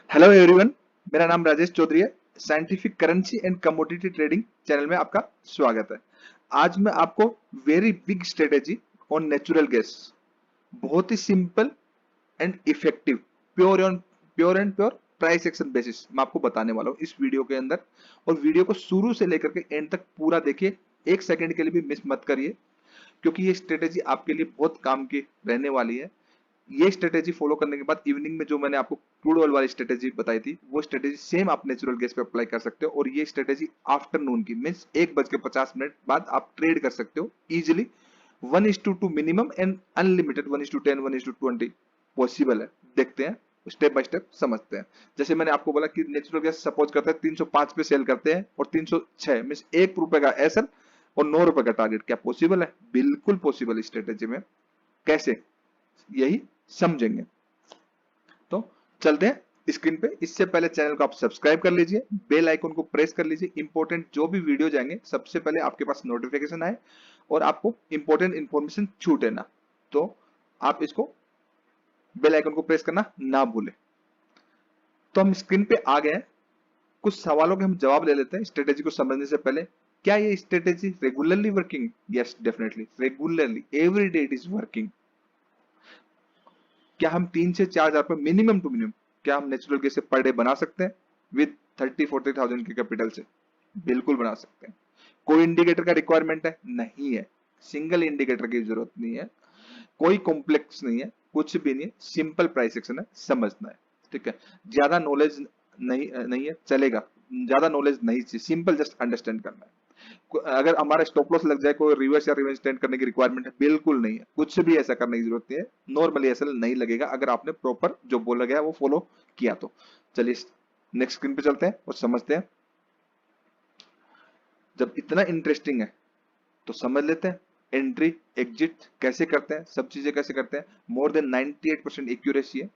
Hello everyone, मेरा नाम राजेश चौधरी है। Scientific currency and commodity trading channel में आपका स्वागत है। आज मैं आपको very big strategy on natural gas, बहुत ही simple and effective, pure and pure price action basis मैं आपको बताने वाला हूँ इस वीडियो के अंदर। और वीडियो को शुरू से लेकर के एंड तक पूरा देखिए, एक सेकंड के लिए भी मिस मत करिए, क्योंकि ये स्ट्रेटेजी आपके लिए बहुत काम की रहने वाली है। ये स्ट्रेटेजी फॉलो करने के बाद इवनिंग में जो मैंने आपको क्रूड ऑयल वाली स्ट्रेटेजी बताई थी, वो स्ट्रेटेजी सेम आप नेचुरल गैस पे अप्लाई कर सकते हो। और ये स्ट्रेटेजी आफ्टरनून की मीन्स 1:50 बाद आप ट्रेड कर सकते हो easily. 1:2 minimum and unlimited 1:10 1:20 possible है। देखते हैं, स्टेप बाय स्टेप समझते हैं। जैसे मैंने आपको बोला कि नेचुरल गैस सपोज करते हैं 305 पे सेल करते हैं और 306 मीन्स ₹1 का एसएल और ₹9 का टारगेट। क्या पॉसिबल है? बिल्कुल पॉसिबल स्ट्रेटेजी में। कैसे, यही समझेंगे। तो चलते हैं स्क्रीन पे। इससे पहले चैनल को आप सब्सक्राइब कर लीजिए, बेल आइकन को प्रेस कर लीजिए। इंपॉर्टेंट जो भी वीडियो जाएंगे सबसे पहले आपके पास नोटिफिकेशन आए और आपको इंपॉर्टेंट इंफॉर्मेशन छूटे ना, तो आप इसको बेल आइकन को प्रेस करना ना भूलें। तो हम स्क्रीन पे आ गए हैं। कुछ सवालों के हम जवाब ले लेते हैं स्ट्रेटेजी को समझने से पहले। क्या ये strategy regularly working? Yes, definitely regularly, every day it is working. क्या हम 3 से 4 हजार पर मिनिमम टू मिनिमम क्या हम नेचुरल गैस से पर डे बना सकते हैं विद 30-40 थाउजेंड के कैपिटल से? बिल्कुल बना सकते हैं। कोई इंडिकेटर का रिक्वायरमेंट है? नहीं है। सिंगल इंडिकेटर की जरूरत नहीं है, कोई कॉम्प्लेक्स नहीं है, कुछ भी नहीं है। सिंपल प्राइस एक्शन है, समझना है। ठीक है, ज्यादा नॉलेज नहीं है, चलेगा। ज्यादा नॉलेज नहीं चाहिए, सिंपल जस्ट अंडरस्टैंड करना है। अगर हमारा स्टॉप लॉस लग जाए, कोई रिवर्स या रिवेंज ट्रेंड करने की रिक्वायरमेंट है? बिल्कुल नहीं है, कुछ भी ऐसा करने की जरूरत नहीं है। नॉर्मली ऐसा नहीं लगेगा अगर आपने प्रॉपर जो बोला गया वो फॉलो किया तो। चलिए नेक्स्ट स्क्रीन पे चलते हैं और समझते हैं। जब इतना इंटरेस्टिंग है तो समझ लेते हैं एंट्री एग्जिट कैसे करते हैं, सब चीजें कैसे करते हैं। मोर देन 98% एक्यूरेसी है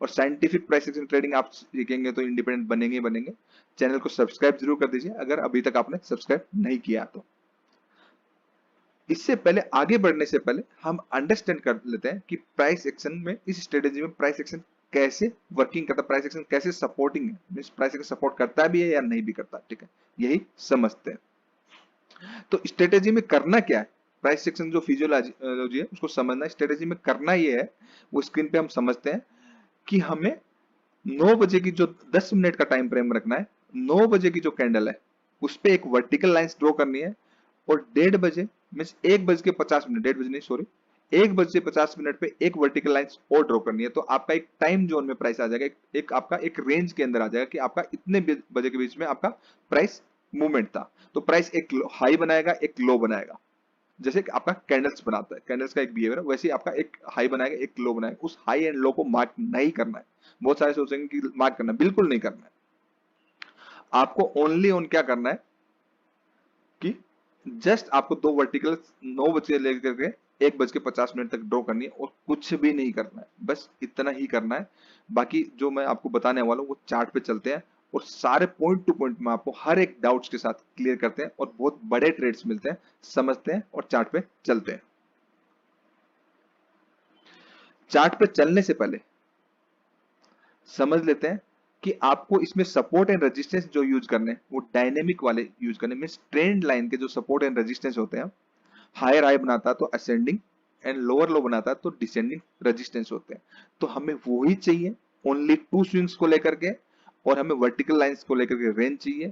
और साइंटिफिक प्राइस एक्शन ट्रेडिंग आप सीखेंगे तो इंडिपेंडेंट बनेंगे ही बनेंगे। चैनल को सब्सक्राइब जरूर कर दीजिए अगर अभी तक आपने सब्सक्राइब नहीं किया तो। इससे पहले, आगे बढ़ने से पहले हम अंडरस्टैंड कर लेते हैं कि प्राइस एक्शन में, इस स्ट्रेटेजी में प्राइस एक्शन कैसे वर्किंग करता है, प्राइस एक्शन कैसे सपोर्टिंग है, मींस प्राइस एक्शन सपोर्ट करता भी है या नहीं भी करता। ठीक है, यही समझते हैं। तो स्ट्रेटेजी में करना क्या है, प्राइस एक्शन जो फिजियोलॉजी है उसको समझना। स्ट्रेटेजी में करना ये है, वो स्क्रीन पे हम समझते हैं कि हमें 9 बजे की जो 10 मिनट का टाइम फ्रेम रखना है। 9 बजे की जो कैंडल है उस पे एक वर्टिकल लाइंस ड्रॉ करनी है और 1:30 मीन्स 1:50, 1:30 नहीं सॉरी, 1:50 पे एक वर्टिकल लाइंस और ड्रॉ करनी है। तो आपका एक टाइम जोन में प्राइस आ जाएगा, एक आपका एक रेंज के अंदर आ जाएगा कि आपका इतने बजे के बीच में आपका प्राइस मूवमेंट था। तो प्राइस एक हाई बनाएगा, एक लो बनाएगा। जैसे कि आपका कैंडल्स बनाता है, कैंडल्स का एक बिहेवियर है, वैसे ही आपका एक हाई बनाएगा, एक लो बनाएगा। उस हाई एंड लो को मार्क नहीं करना है। बहुत सारे सोचेंगे कि मार्क करना है, बिल्कुल नहीं करना है। आपको ओनली ऑन क्या करना है कि जस्ट आपको दो वर्टिकल 9 बजे लेकर के 1:50 तक ड्रॉ करनी है और कुछ भी नहीं करना है, बस इतना ही करना है। बाकी जो मैं आपको बताने वाला हूँ वो चार्ट पे चलते हैं और सारे पॉइंट टू पॉइंट में आपको हर एक डाउट्स के साथ क्लियर करते हैं और बहुत बड़े ट्रेड्स मिलते हैं, समझते हैं और चार्ट पे चलते हैं। चार्ट पे चलने से पहले समझ लेते हैं कि आपको इसमें सपोर्ट एंड रेजिस्टेंस जो यूज करने हैं वो डायनेमिक वाले यूज करने मींस ट्रेंड लाइन के जो सपोर्ट एंड रेजिस्टेंस होते हैं, हायर हाई बनाता है तो असेंडिंग एंड लोअर लो बनाता है तो डिसेंडिंग रेजिस्टेंस होते हैं। तो हमें वो ही चाहिए, ओनली 2 स्विंग्स को लेकर के, और हमें वर्टिकल लाइंस को लेकर के रेंज चाहिए।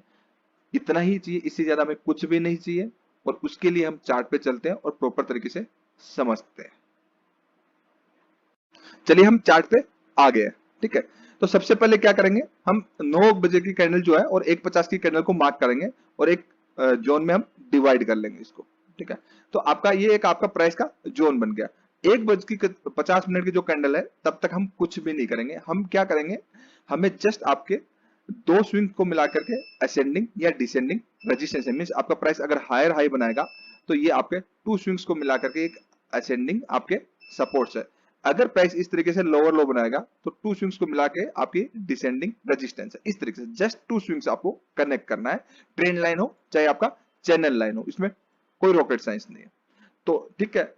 इतना ही चाहिए, इससे ज्यादा हमें कुछ भी नहीं चाहिए। और उसके लिए हम चार्ट पे चलते हैं और प्रॉपर तरीके से समझते हैं। चलिए हम चार्ट पे आ गए हैं। ठीक है, तो सबसे पहले क्या करेंगे, हम 9 बजे की कैंडल जो है और 1:50 की कैंडल को मार्क करेंगे और एक जोन में हम डिवाइड कर लेंगे इसको। ठीक है, तो आपका ये एक आपका प्राइस का जोन बन गया। 1:50 की जो कैंडल है तब तक हम कुछ भी नहीं करेंगे। हम क्या करेंगे, हमें जस्ट आपके दो स्विंग को मिला करके असेंडिंग या डिसेंडिंग रेजिस्टेंस मींस आपका प्राइस अगर हायर हाई बनाएगा तो ये आपके 2 स्विंग्स को मिला करके एक असेंडिंग आपके सपोर्ट्स है। अगर प्राइस इस तरीके से लोअर लो बनाएगा तो 2 स्विंग्स को मिला के आपकी डिसेंडिंग रेजिस्टेंस है। इस तरीके से जस्ट 2 स्विंग्स आपको कनेक्ट करना है, ट्रेंड लाइन हो चाहे आपका चैनल लाइन हो, इसमें कोई रॉकेट साइंस नहीं है। तो ठीक है,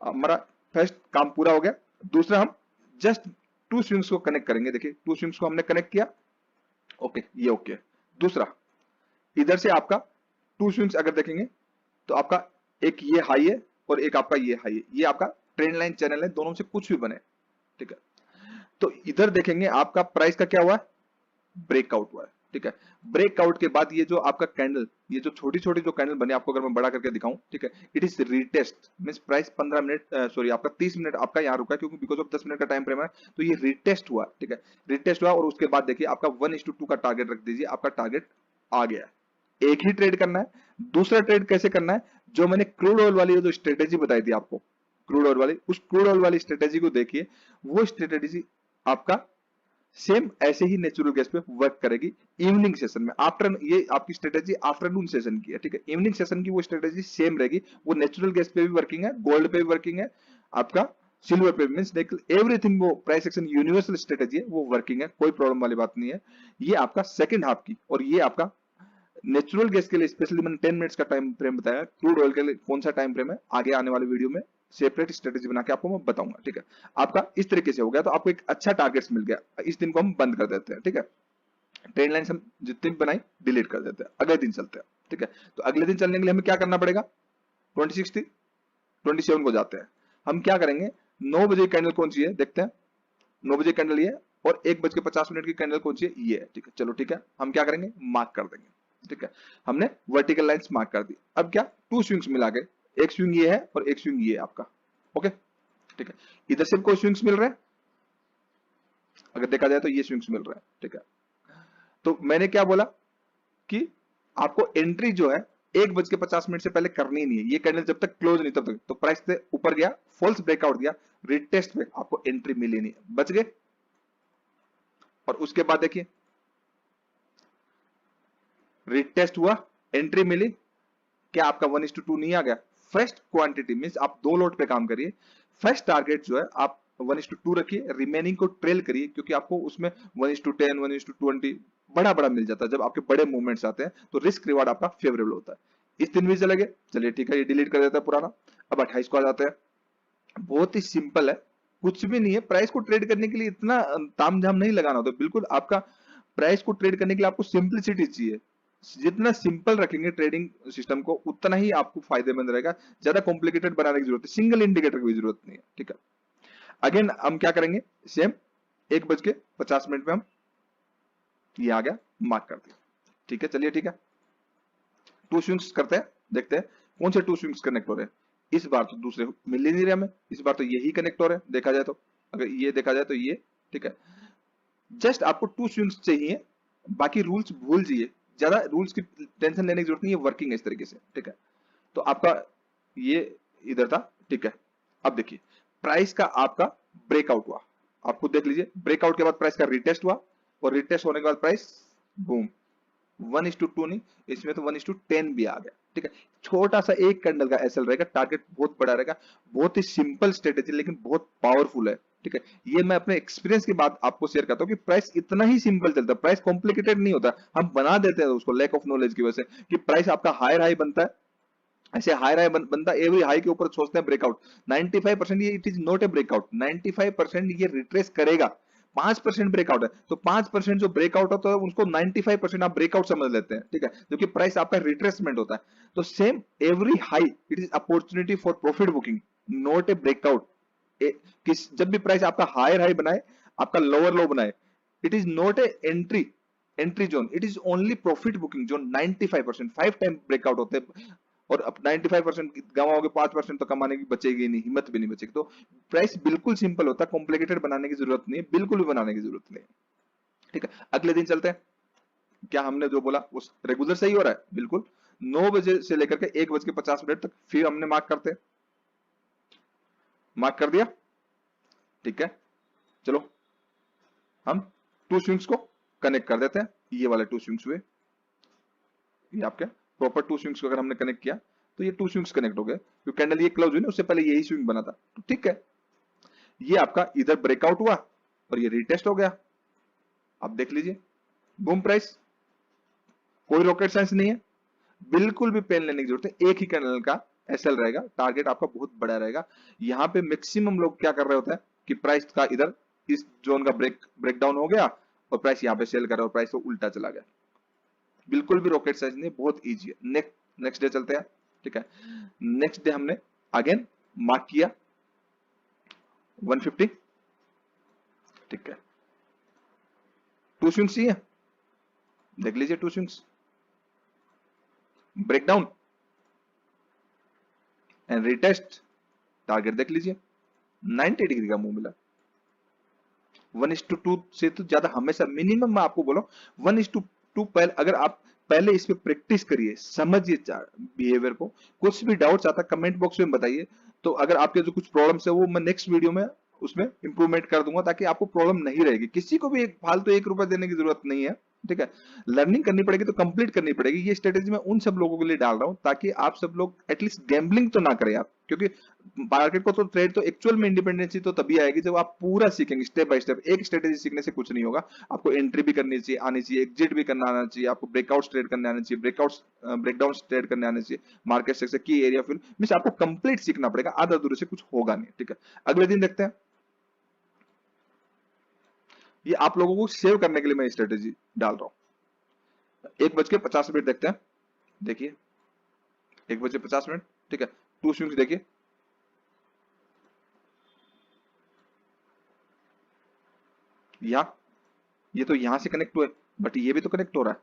हमारा फर्स्ट काम पूरा हो गया। दूसरा, हम जस्ट टू स्विंग्स को कनेक्ट करेंगे। देखिए टू स्विंग्स को हमने कनेक्ट किया, ओके ये ओके। दूसरा, इधर से आपका टू स्विंग्स अगर देखेंगे तो आपका एक ये हाई है और एक आपका ये हाई है, ये आपका ट्रेंड लाइन चैनल है, दोनों से कुछ भी बने, ठीक है। तो इधर देखेंगे आपका प्राइस का क्या हुआ है, ब्रेकआउट हुआ है, ठीक है। ब्रेकआउट के बाद ये जो आपका कैंडल, ये जो छोटी छोटी जो कैंडल बने, आपको अगर मैं बड़ा करके दिखाऊं, ठीक है, it is retest, means price 15 minute sorry आपका 30 मिनट आपका यहाँ रुका है, क्योंकि बिकॉज ऑफ 10 मिनट का टाइम फ्रेम है, तो ये रीटेस्ट हुआ, ठीक है, रीटेस्ट हुआ। और उसके बाद देखिए आपका 1:2 का टारगेट रख दीजिए, आपका टारगेट आ गया है। एक ही ट्रेड करना है। दूसरा ट्रेड कैसे करना है, जो मैंने क्रूड ऑयल वाली जो स्ट्रेटेजी बताई थी आपको, क्रूड ऑयल वाली, उस क्रूड ऑयल वाली स्ट्रेटेजी को देखिए, वो स्ट्रेटेजी आपका सेम ऐसे ही नेचुरल गैस पे वर्क करेगी इवनिंग सेशन में। आफ्टर, ये आपकी स्ट्रेटेजी आफ्टरनून सेशन की है, ठीक है। इवनिंग सेशन की वो स्ट्रेटेजी सेम रहेगी, वो नेचुरल गैस पे भी वर्किंग है, गोल्ड पे भी वर्किंग है, आपका सिल्वर पे मींस एवरीथिंग, वो प्राइस एक्शन यूनिवर्सल स्ट्रेटेजी है, वो वर्किंग है, कोई प्रॉब्लम वाली बात नहीं है। ये आपका सेकंड हाफ की, और ये आपका नेचुरल गैस के लिए स्पेशली मैंने 10 मिनट्स का टाइम फ्रेम बताया। क्रूड ऑयल के लिए कौन सा टाइम फ्रेम है, आगे आने वाले वीडियो में सेपरेट स्ट्रेटेजी बना के आपको मैं बताऊंगा, ठीक है। आपका इस तरीके से हो गया, तो आपको एक अच्छा टारगेट्स मिल गया। इस दिन को हम बंद कर देते हैं, ठीक है। ट्रेंड लाइन हम जितनी भी बनाई डिलीट कर देते हैं, अगले दिन चलते हैं, ठीक है। तो अगले दिन चलने के लिए हमें क्या करना पड़ेगा, 26 थी, 27 को जाते हैं। हम क्या करेंगे, 9 बजे कैंडल कौन सी है देखते हैं, 9 बजे कैंडल ये है, और 1:50 की कैंडल कौन सी है, ये है, ठीक है। चलो ठीक है, हम क्या करेंगे, मार्क कर देंगे, ठीक है। हमने वर्टिकल लाइंस मार्क कर दी। अब क्या, टू स्विंग्स मिला के, एक स्विंग ये है और एक स्विंग ये है आपका, ओके, ठीक है। इधर से कोई स्विंग्स मिल रहे हैं, अगर देखा जाए तो ये स्विंग्स मिल रहे हैं, ठीक है। तो मैंने क्या बोला कि आपको एंट्री जो है 1:50 से पहले करनी नहीं है। ये कैंडल जब तक क्लोज नहीं तब तक, तो प्राइस से ऊपर गया, फॉल्स ब्रेकआउट दिया, रिटेस्ट में आपको एंट्री मिली नहीं, बच गए। और उसके बाद देखिए रिटेस्ट हुआ, एंट्री मिली, क्या आपका 1:2 नहीं आ गया। फर्स्ट क्वांटिटी मींस आप दो लोट पे काम करिए, फर्स्ट टारगेट जो है आप 1:2 रखिए, रिमेनिंग को ट्रेल करिए, क्योंकि आपको उसमें 1:10 1:20 बड़ा बड़ा मिल जाता है। जब आपके बड़े मूवमेंट्स आते हैं तो रिस्क रिवार्ड आपका फेवरेबल होता है। इस दिन भी चले गए, चलिए ठीक है, ये डिलीट कर देता है पुराना। अब 28 को आ जाते हैं, बहुत ही सिंपल है, कुछ भी नहीं है। प्राइस को ट्रेड करने के लिए इतना तामझाम नहीं लगाना होता, बिल्कुल आपका प्राइस को ट्रेड करने के लिए आपको सिंपलिसिटी चाहिए। जितना सिंपल रखेंगे ट्रेडिंग सिस्टम को, उतना ही आपको फायदेमंद रहेगा। ज्यादा कॉम्प्लिकेटेड बनाने की जरूरत है, सिंगल इंडिकेटर की जरूरत नहीं है, ठीक है। अगेन हम क्या करेंगे, सेम 1:50 पे हम ये आ गया, मार्क कर दिया, ठीक है। चलिए ठीक है, टू स्विंग्स करते हैं, देखते हैं कौन से टू स्विंग्स कनेक्ट हो रहे हैं। इस बार तो दूसरे मिल ही नहीं रहे हमें, इस बार तो यही कनेक्ट हो रहे हैं देखा जाए तो। अगर ये देखा जाए तो ये, ठीक है। जस्ट आपको टू स्विंग्स चाहिए, बाकी रूल्स भूल जाइए, ज्यादा रूल्स की टेंशन लेने की जरूरत नहीं है, वर्किंग है इस तरीके से, ठीक है। तो आपका ये इधर था, ठीक है। अब देखिए प्राइस का आपका ब्रेकआउट हुआ, आप खुद देख लीजिए, ब्रेकआउट के बाद प्राइस का रिटेस्ट हुआ, और रिटेस्ट होने के बाद प्राइस बूम 1:2 नहीं, इसमें तो 1:10 भी आ गया, ठीक है। छोटा सा एक कैंडल का एसएल रहेगा, टारगेट बहुत बड़ा रहेगा। बहुत ही सिंपल स्ट्रेटेजी लेकिन बहुत पावरफुल है, ठीक है। ये मैं अपने एक्सपीरियंस की बात आपको शेयर करता हूँ कि प्राइस इतना ही सिंपल चलता है, प्राइस कॉम्प्लिकेटेड नहीं होता। हम बना देते हैं उसको लैक ऑफ नॉलेज की वजह से, कि प्राइस आपका हायर हाई बनता है, ऐसे हाई हाई बनता है, एवरी हाई के ऊपर सोचते हैं ब्रेकआउट। 95% ये it is not a breakout, 95% ये रिट्रेस करेगा। 5% ब्रेकआउट है, तो 5% जो ब्रेकआउट होता है उसको 95% आप ब्रेकआउट समझ लेते हैं, ठीक है, क्योंकि प्राइस आपका रिट्रेसमेंट होता है। तो same every high it is opportunity for profit booking, not a breakout. जब भी प्राइस आपका हायर हाई बनाए, आपका लोअर लो बनाए, it is not a entry zone, it is only profit booking zone. 95% 5 time breakout होते हैं, और अब 95% गवाओगे, 5% तो कमाने की बचेगी नहीं, हिम्मत भी नहीं बचेगी। तो प्राइस बिल्कुल सिंपल होता है, कॉम्प्लिकेटेड बनाने की जरूरत नहीं है, बिल्कुल भी बनाने की जरूरत नहीं है, ठीक है। अगले दिन चलते हैं, क्या हमने जो बोला वो रेगुलर सही हो रहा है, बिल्कुल 9 बजे से लेकर के 1:50 तक, फिर हमने मार्क करते हैं, मार्क कर दिया, ठीक है। चलो हम टू स्विंग्स को कनेक्ट कर देते हैं, ये वाले टू स्विंग्स हुए, ये आपके प्रॉपर टू स्विंग्स को अगर हमने कनेक्ट किया तो ये टू स्विंग्स कनेक्ट हो गए, क्योंकि कैंडल ये क्लोज हुई ना, उससे पहले यही स्विंग बना था, तो ठीक है। ये आपका इधर ब्रेकआउट हुआ और ये रिटेस्ट हो गया, आप देख लीजिए, बूम प्राइस, कोई रॉकेट साइंस नहीं है, बिल्कुल भी पेन लेने की जरूरत है। एक ही कैंडल का एसएल रहेगा, टारगेट आपका बहुत बड़ा रहेगा। यहाँ पे मैक्सिमम लोग क्या कर रहे होते हैं कि प्राइस का इधर इस जोन का ब्रेक डाउन हो गया और प्राइस यहाँ पे सेल कर रहा है और प्राइस तो उल्टा चला गया। बिल्कुल भी रॉकेट साइंस नहीं, बहुत इजी है। नेक्स्ट डे चलते हैं, ठीक है। नेक्स्ट डे हमने अगेन मार्क किया 150, ठीक है। टू स्विंग्स ही है, देख लीजिए two swings, breakdown and retest, target देख लीजिए 90 डिग्री का मूव मिला। 1:2 से तो ज्यादा हमेशा मिनिमम मैं आपको बोला 1:2 पहले, अगर आप पहले इस पे प्रैक्टिस करिए, समझिए बिहेवियर को। कुछ भी डाउट्स आता कमेंट बॉक्स में बताइए, तो अगर आपके जो कुछ प्रॉब्लम्स है वो मैं नेक्स्ट वीडियो में उसमें इंप्रूवमेंट कर दूंगा, ताकि आपको प्रॉब्लम नहीं रहेगी। किसी को भी फालतू 1 रुपया देने की जरूरत नहीं है, ठीक है। लर्निंग करनी पड़ेगी तो कंप्लीट करनी पड़ेगी। ये स्ट्रेटेजी मैं उन सब लोगों के लिए डाल रहा हूं ताकि आप सब लोग एटलीस्ट गैम्बलिंग तो ना करें आप, क्योंकि मार्केट को तो ट्रेड तो एक्चुअल में इंडिपेंडेंसी तो तभी आएगी जब आप पूरा सीखेंगे स्टेप बाय स्टेप। एक स्ट्रेटेजी सीखने से कुछ नहीं होगा, आपको एंट्री भी करनी चाहिए, आनी चाहिए, एग्जिट भी करना आना चाहिए, आपको ब्रेकआउट ट्रेड करने आना चाहिए, ब्रेकडाउन ट्रेड करने आना चाहिए, मार्केट सेक्टर की एरिया फिल मींस आपको कंप्लीट सीखना पड़ेगा, आधा अधूरे से कुछ होगा नहीं, ठीक है। अगले दिन देखते हैं, ये आप लोगों को सेव करने के लिए मैं स्ट्रेटेजी डाल रहा हूं। 1:50 देखते हैं, देखिए 1:50, ठीक है। टू स्विंग्स देखिए, ये तो यहां से कनेक्ट हुए, बट ये भी तो कनेक्ट हो रहा है,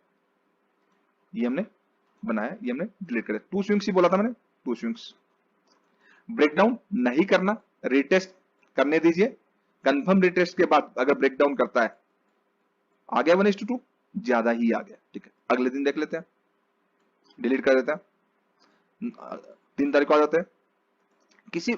ये हमने बनाया, ये हमने डिलीट कर दिया। टू स्विंग्स ही बोला था मैंने, टू स्विंग्स। ब्रेकडाउन नहीं करना, रिटेस्ट करने दीजिए, कंफर्म रिटेस्ट के बाद अगर ब्रेकडाउन करता है, आ गया 1:2, ज्यादा ही आ गया, ठीक है। अगले दिन देख लेते हैं, डिलीट कर देते हैं। 3 तारीख को आ जाते हैं। किसी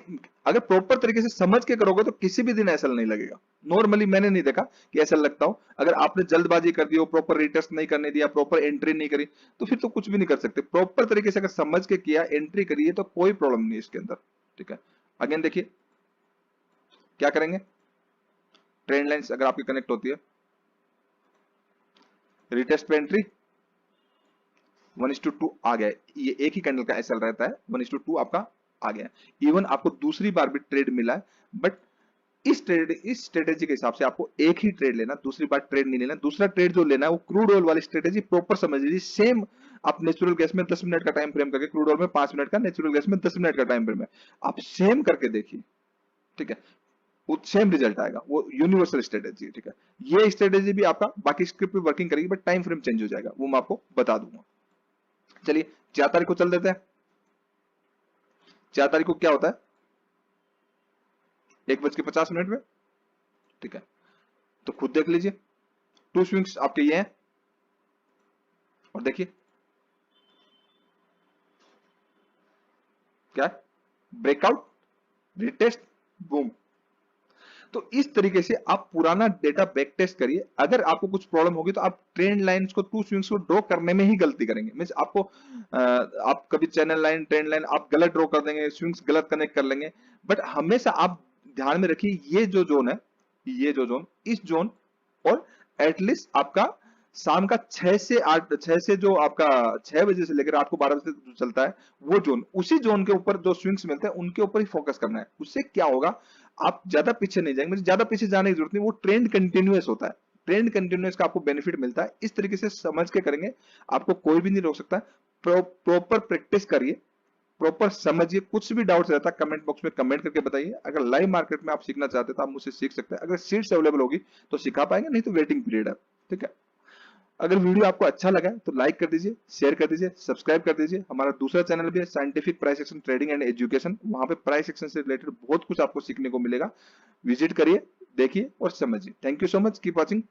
अगर प्रॉपर तरीके से समझ के करोगे तो किसी भी दिन ऐसा नहीं लगेगा। नॉर्मली मैंने नहीं देखा कि ऐसा लगता हो। अगर आपने जल्दबाजी कर दी हो, प्रॉपर रिटेस्ट नहीं करने दिया, प्रॉपर एंट्री नहीं करी, तो फिर तो कुछ भी नहीं कर सकते। प्रॉपर तरीके से अगर समझ के किया, एंट्री करिए, तो कोई प्रॉब्लम नहीं इसके अंदर, ठीक है। अगेन देखिए क्या करेंगे, ट्रेंड लाइंस अगर आपकी कनेक्ट होती है, रिटेस्ट पे एंट्री 1:2 आ गया, ये एक ही कैंडल का एसएल रहता है, 1:2 आपका आ गया। इवन आपको दूसरी बार भी ट्रेड मिला है, बट इस स्ट्रेटेजी के हिसाब से आपको एक ही ट्रेड लेना, दूसरी बार ट्रेड नहीं लेना। दूसरा ट्रेड जो लेना है वो क्रूड ऑयल वाली स्ट्रेटेजी प्रॉपर समझ लीजिए। सेम आप नेचुरल गैस में 10 मिनट का टाइम फ्रेम करके, क्रूड ऑयल में 5 मिनट का, नेचुरल गैस में 10 मिनट का टाइम फ्रेम है, आप सेम करके देखिए, ठीक है। वो सेम रिजल्ट आएगा, वो यूनिवर्सल स्ट्रेटेजी है, ठीक है। ये स्ट्रेटेजी भी आपका बाकी स्क्रिप्ट पे वर्किंग करेगी, बट टाइम फ्रेम चेंज हो जाएगा, वो मैं आपको बता दूंगा। चलिए 4 तारीख को चल देते हैं। 4 तारीख को क्या होता है, 1:50 में, ठीक है। तो खुद देख लीजिए, टू स्विंग्स आपके ये हैं, और देखिए क्या है, ब्रेकआउट, रिटेस्ट, बूम। तो इस तरीके से आप पुराना डेटा बैक टेस्ट करिए। अगर आपको कुछ प्रॉब्लम होगी तो आप ट्रेंड लाइंस को, टू स्विंग्स को ड्रॉ करने में ही गलती करेंगे। मींस आपको आप कभी चैनल लाइन, ट्रेंड लाइन आप गलत ड्रॉ कर देंगे, स्विंग्स गलत कनेक्ट कर लेंगे। बट हमेशा आप ध्यान में रखिए, ये जो जोन है, ये जो जोन, इस जोन, और एटलीस्ट आपका शाम का 6 से 8, 6 से जो आपका 6 बजे से लेकर रात को 12 बजे तक जो चलता है, वो जोन, उसी जोन के ऊपर जो स्विंग्स मिलते हैं उनके ऊपर ही फोकस करना है। उससे क्या होगा, आप ज्यादा पीछे नहीं जाएंगे, ज्यादा पीछे जाने की जरूरत नहीं, वो ट्रेंड कंटिन्यूअस होता है। ट्रेंड कंटिन्यूअस का आपको बेनिफिट मिलता है। इस तरीके से समझ के करेंगे, आपको कोई भी नहीं रोक सकता। प्रॉपर प्रैक्टिस करिए, प्रॉपर समझिए। कुछ भी डाउट्स रहता है कमेंट बॉक्स में कमेंट करके बताइए। अगर लाइव मार्केट में आप सीखना चाहते हैं तो आप मुझसे सीख सकते हैं। अगर सीट्स अवेलेबल होगी तो सिखा पाएंगे, नहीं तो वेटिंग पीरियड है, ठीक है। अगर वीडियो आपको अच्छा लगा तो लाइक कर दीजिए, शेयर कर दीजिए, सब्सक्राइब कर दीजिए। हमारा दूसरा चैनल भी है, scientific price action trading and education. वहां पे प्राइस एक्शन से रिलेटेड बहुत कुछ आपको सीखने को मिलेगा। विजिट करिए, देखिए और समझिए। Thank you so much, keep watching.